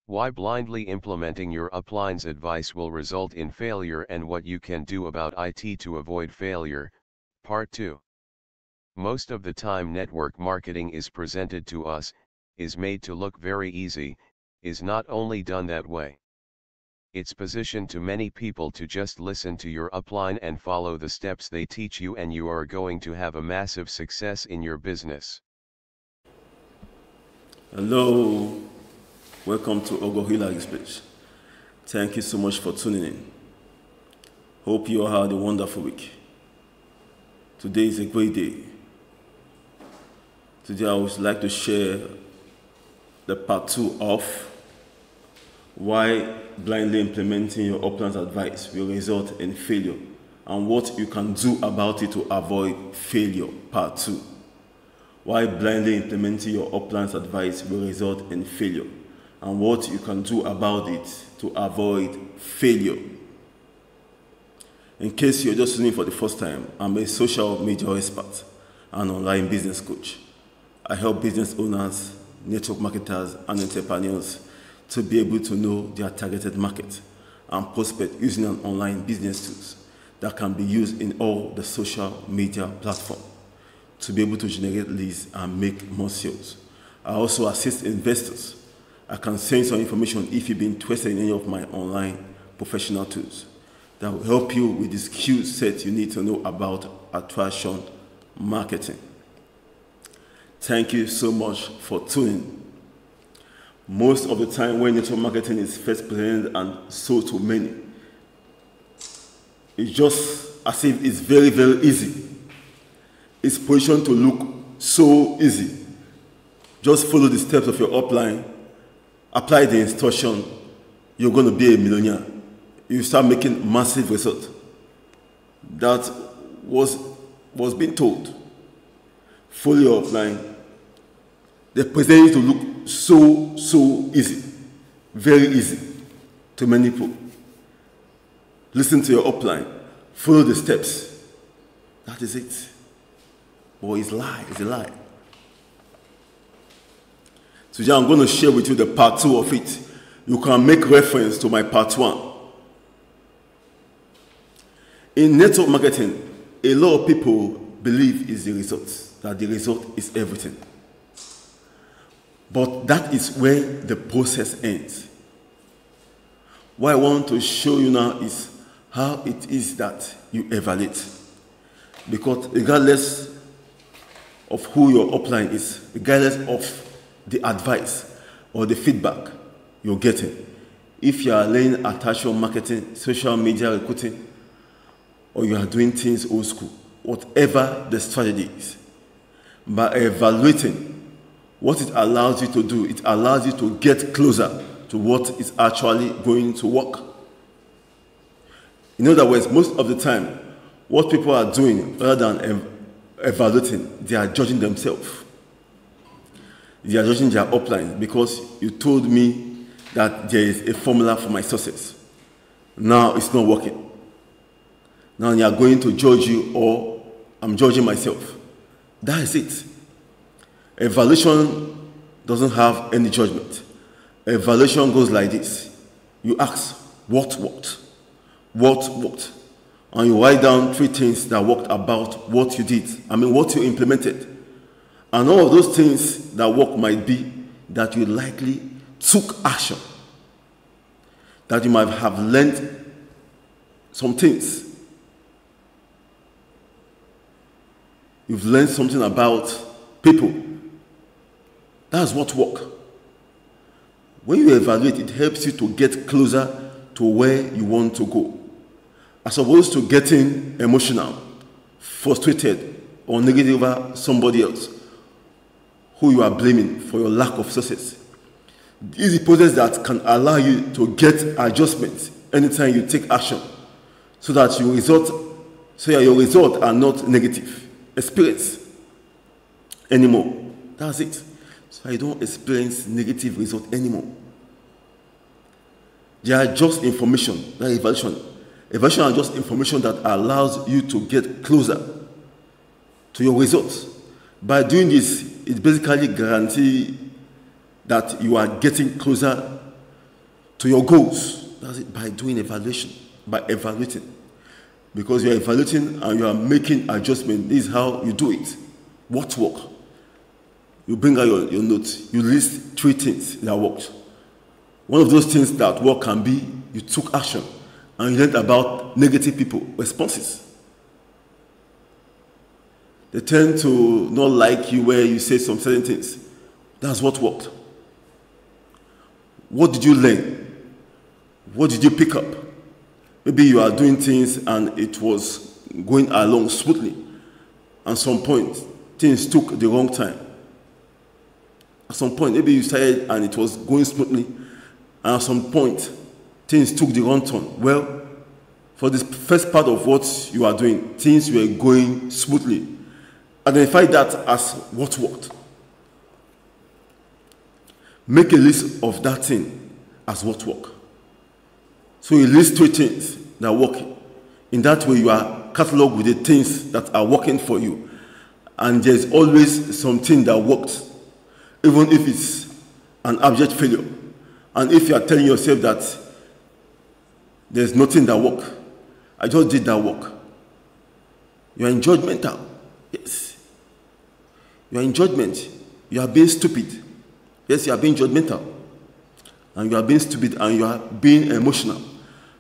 Why blindly implementing your upline's advice will result in failure and what you can do about it to avoid failure. Part 2. Most of the time network marketing is presented to us, is made to look very easy, is not only done that way. It's positioned to many people to just listen to your upline and follow the steps they teach you, and you are going to have a massive success in your business. Hello, welcome to Ogohila Speech. Thank you so much for tuning in. Hope you all had a wonderful week. Today is a great day. Today I would like to share the part 2 of why blindly implementing your upline's advice will result in failure and what you can do about it to avoid failure. Part 2. Why blindly implementing your upline's advice will result in failure and what you can do about it to avoid failure. In case you're just tuning in for the first time, I'm a social media expert and online business coach. I help business owners, network marketers, and entrepreneurs to be able to know their targeted market and prospect using an online business tools that can be used in all the social media platforms to be able to generate leads and make more sales. I also assist investors. I can send some information if you've been interested in any of my online professional tools that will help you with the skill set you need to know about attraction marketing. Thank you so much for tuning. Most of the time when network marketing is first presented and sold to many, it's just as if it's very, very easy. It's positioned to look so easy. Just follow the steps of your upline, apply the instruction, you're going to be a millionaire. You start making massive results. That was being told. Follow your upline. They present it to look so easy, very easy to many people. Listen to your upline, follow the steps. That is it. But it's a lie. Today I'm going to share with you the part 2 of it. You can make reference to my part 1. In network marketing, a lot of people believe is the result, that the result is everything. But that is where the process ends. What I want to show you now is how it is that you evaluate. Because regardless of who your upline is, regardless of the advice or the feedback you're getting, if you are learning attraction marketing, social media recruiting, or you are doing things old school, whatever the strategy is, by evaluating, what it allows you to do, it allows you to get closer to what is actually going to work. In other words, most of the time, what people are doing rather than evaluating, they are judging themselves. They are judging their upline because you told me that there is a formula for my success. Now it's not working. Now you are going to judge you, or I'm judging myself. That is it. Evaluation doesn't have any judgment. Evaluation goes like this. You ask, what worked? What worked? And you write down 3 things that worked about what you did. What you implemented. And all of those things that work might be that you likely took action. That you might have learned some things. You've learned something about people. That's what works. When you evaluate, it helps you to get closer to where you want to go. As opposed to getting emotional, frustrated, or negative over somebody else who you are blaming for your lack of success. This is a process that can allow you to get adjustments anytime you take action, so that your results are not negative experience anymore. That's it. So I don't experience negative results anymore. They are just information, like evaluation. Evaluation are just information that allows you to get closer to your results. By doing this, it basically guarantees that you are getting closer to your goals. That's it, by doing evaluation, by evaluating. Because you are evaluating and you are making adjustment. This is how you do it. What worked? You bring out your notes. You list 3 things that worked. One of those things that work can be you took action and you learned about negative people, responses. They tend to not like you where you say some certain things. That's what worked. What did you learn? What did you pick up? Maybe you are doing things and it was going along smoothly. At some point, things took the wrong time. At some point, maybe you started and it was going smoothly. And at some point, things took the wrong turn. Well, for this first part of what you are doing, things were going smoothly. Identify that as what worked. Make a list of that thing as what worked. So you list 3 things that work. In that way, you are cataloged with the things that are working for you. And there's always something that worked, even if it's an abject failure. And if you are telling yourself that there's nothing that worked, I just did that work, you are in judgmental. Yes. You are in judgment. You are being stupid. Yes, you are being judgmental. And you are being stupid and you are being emotional.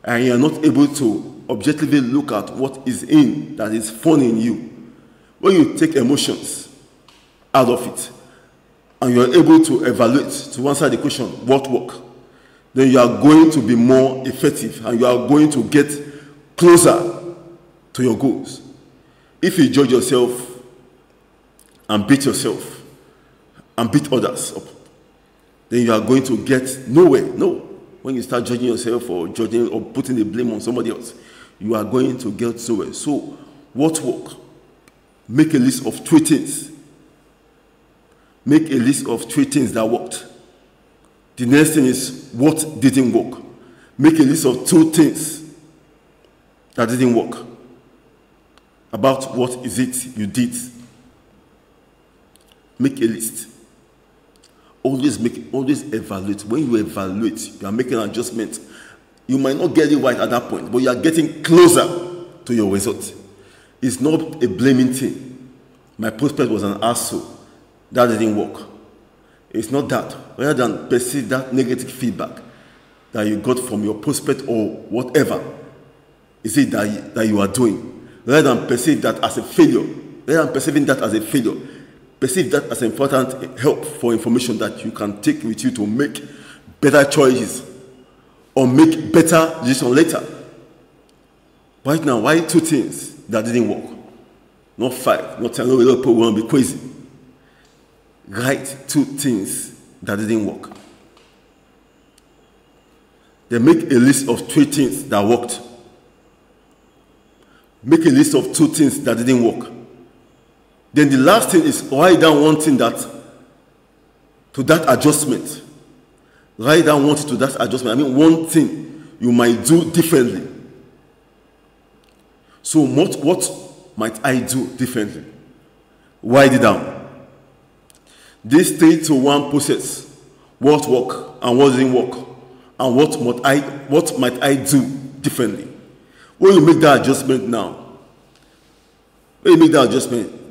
And you are not able to objectively look at what is in that is funny in you. When you take emotions out of it and you are able to evaluate, to answer the question, what work, then you are going to be more effective and you are going to get closer to your goals. If you judge yourself and beat yourself and beat others up, then you are going to get nowhere. No. When you start judging yourself or judging or putting the blame on somebody else, you are going to get somewhere. So, what worked? Make a list of 3 things. Make a list of 3 things that worked. The next thing is what didn't work. Make a list of 2 things that didn't work. About what is it you did. Make a list. Always evaluate. When you evaluate, you are making an adjustment. You might not get it right at that point, but you are getting closer to your result. It's not a blaming thing. My prospect was an asshole. That didn't work. It's not that. Rather than perceive that negative feedback that you got from your prospect or whatever is it that you are doing, rather than perceive that as a failure, rather than perceiving that as a failure, perceive that as important help for information that you can take with you to make better choices or make better decisions later. Right now, why 2 things that didn't work? Not 5, not 10, no, people will be crazy. Write 2 things that didn't work. Then make a list of 3 things that worked. Make a list of 2 things that didn't work. Then the last thing is write down one thing to that adjustment. Write down one thing to that adjustment. I mean, one thing you might do differently. So what might I do differently? Write it down. This 3-to-1 process. What worked and what didn't work, and what might I do differently? When you make that adjustment now,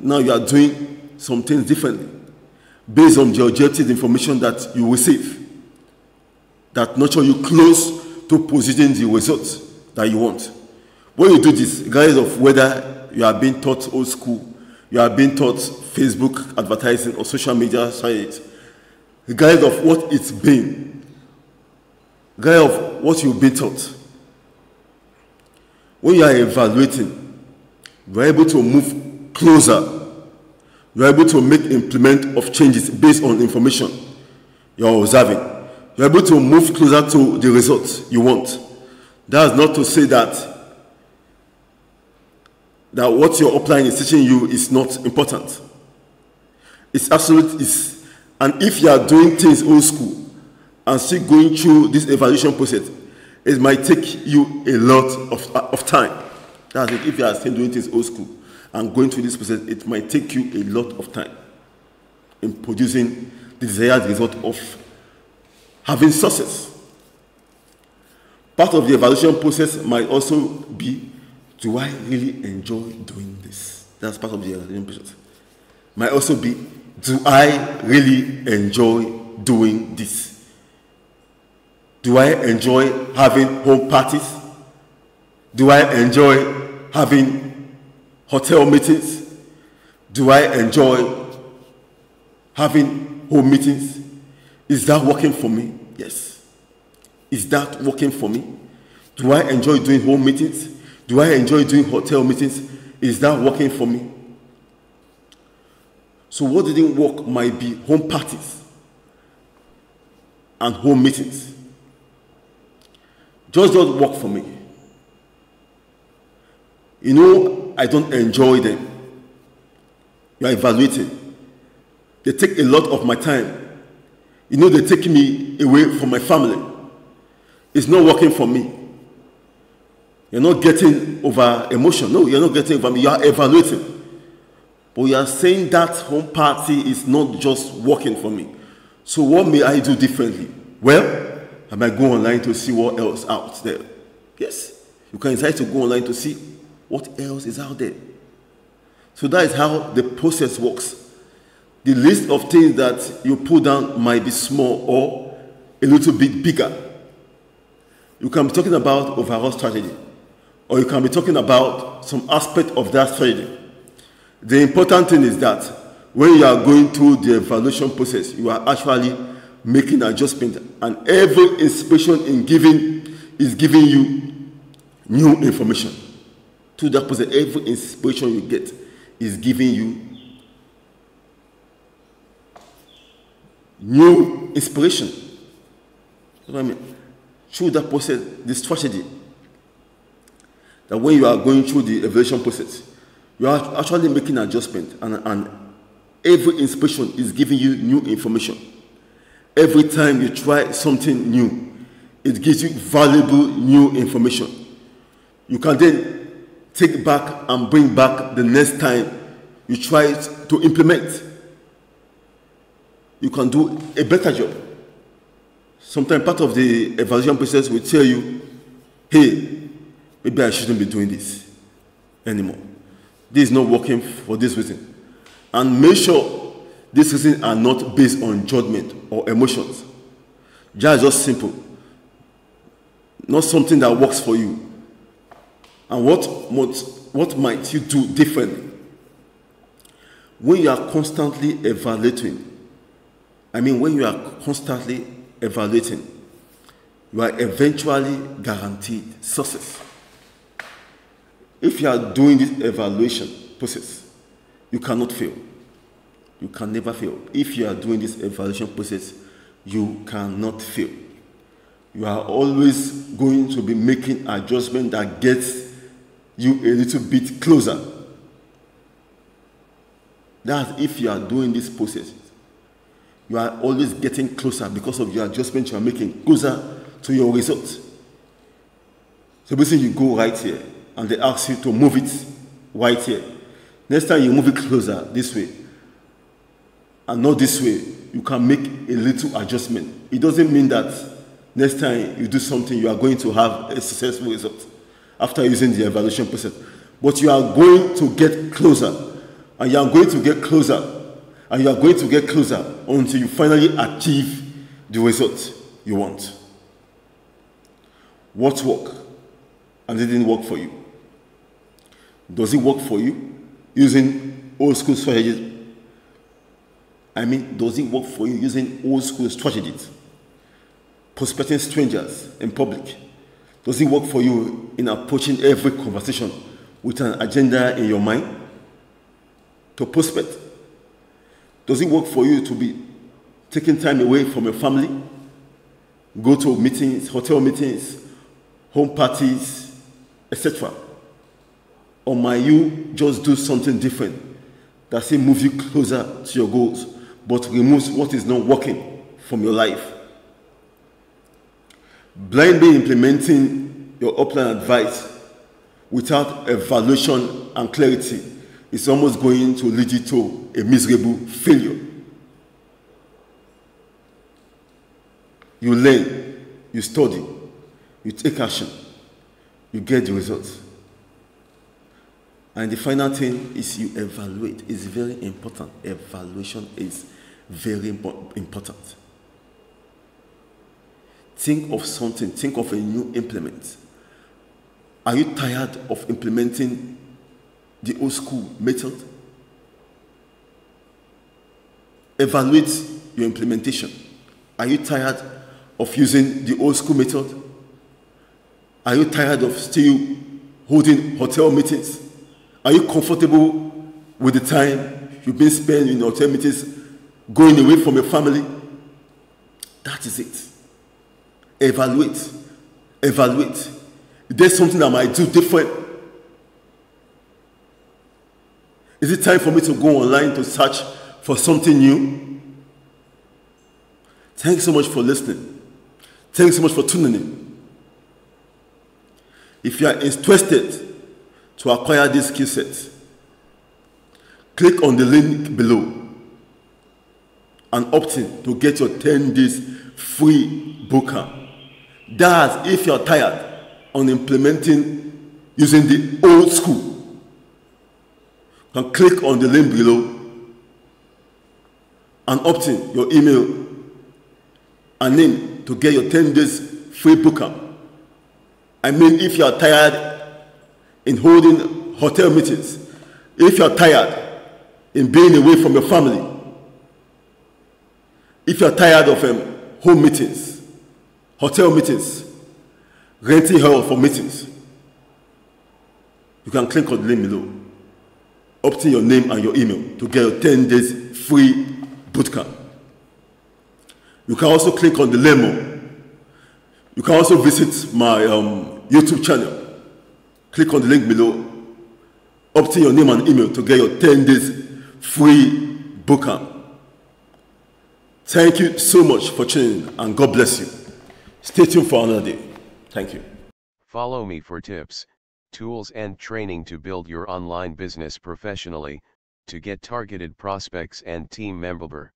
now you are doing some things differently based on the objective information that you receive that nurture you close to positioning the results that you want. When you do this, regardless of whether you are being taught old school, you are being taught Facebook advertising or social media sites, regardless of what it's been, regardless of what you've been taught, when you are evaluating, you are able to move closer. You are able to implement of changes based on information you are observing. You are able to move closer to the results you want. That's not to say that what your upline is teaching you is not important. It's absolute. And if you are doing things old school and still going through this evaluation process, it might take you a lot of time. That's it. If you are still doing things old school and going through this process, it might take you a lot of time in producing the desired result of having success. Part of the evaluation process might also be, do I really enjoy doing this? That's part of the evaluation process. Might also be, do I really enjoy doing this? Do I enjoy having home parties? Do I enjoy having hotel meetings? Do I enjoy having home meetings? Is that working for me? Yes. Is that working for me? Do I enjoy doing home meetings? Do I enjoy doing hotel meetings? Is that working for me? So what didn't work might be home parties and home meetings. Just don't work for me. You know, I don't enjoy them. You are evaluating. They take a lot of my time. You know, they take me away from my family. It's not working for me. You're not getting over emotion. No, you're not getting over me. You are evaluating. But you are saying that home party is not just working for me. So what may I do differently? Well, I might go online to see what else out there. Yes, you can decide to go online to see what else is out there. So that is how the process works. The list of things that you put down might be small or a little bit bigger. You can be talking about overall strategy, or you can be talking about some aspect of that strategy. The important thing is that when you are going through the evaluation process, you are actually making adjustment, and every inspection is giving you new information. Through that process, every inspection you get is giving you new inspiration. You know what I mean? Through that process, the strategy, that when you are going through the evaluation process, you are actually making an adjustment, and every inspection is giving you new information. Every time you try something new, it gives you valuable new information. You can then take back and bring back the next time you try to implement. You can do a better job. Sometimes part of the evaluation process will tell you, hey, maybe I shouldn't be doing this anymore. This is not working for this reason. And make sure these reasons are not based on judgment or emotions. Just simple. Not something that works for you. And what might you do differently? When you are constantly evaluating, you are eventually guaranteed success. If you are doing this evaluation process, you cannot fail. You can never fail. If you are doing this evaluation process, you cannot fail. You are always going to be making adjustment that gets you a little bit closer. That's if you are doing this process. You are always getting closer because of your adjustment you are making, closer to your results. So basically you go right here and they ask you to move it right here. Next time you move it closer this way and not this way, you can make a little adjustment. It doesn't mean that next time you do something you are going to have a successful result after using the evaluation process. But you are going to get closer, and you are going to get closer, and you are going to get closer until you finally achieve the result you want. What worked and it didn't work for you? Does it work for you using old school strategies? Does it work for you using old school strategies? Prospecting strangers in public. Does it work for you in approaching every conversation with an agenda in your mind to prospect? Does it work for you to be taking time away from your family, go to meetings, hotel meetings, home parties, etc.? Or might you just do something different that still moves you closer to your goals, but removes what is not working from your life? Blindly implementing your upline advice without evaluation and clarity is almost going to lead you to a miserable failure. You learn, you study, you take action, you get the results. And the final thing is you evaluate. It's very important. Evaluation is very important. Think of something, think of a new implement. Are you tired of implementing the old school method? Evaluate your implementation. Are you tired of using the old school method? Are you tired of still holding hotel meetings? Are you comfortable with the time you've been spent in hotel meetings, going away from your family? That is it. Evaluate. Evaluate. Is there something I might do different? Is it time for me to go online to search for something new? Thanks so much for listening. Thanks so much for tuning in. If you are interested to acquire this skill set, click on the link below and opt in to get your 10 days free bootcamp. That's if you're tired on implementing using the old school. You can click on the link below and opt in your email and name to get your 10 days free bootcamp. I mean, if you are tired in holding hotel meetings, if you are tired in being away from your family, if you are tired of home meetings, hotel meetings, renting hall for meetings, you can click on the link below, opt in your name and your email to get your 10 days free bootcamp. You can also click on the lemo. You can also visit my YouTube channel. Click on the link below, opt in your name and email to get your 10 days free bootcamp. Thank you so much for tuning in, and God bless you. Stay tuned for another day. Thank you. Follow me for tips, tools and training to build your online business professionally, to get targeted prospects and team member.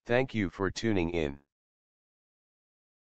Thank you for tuning in.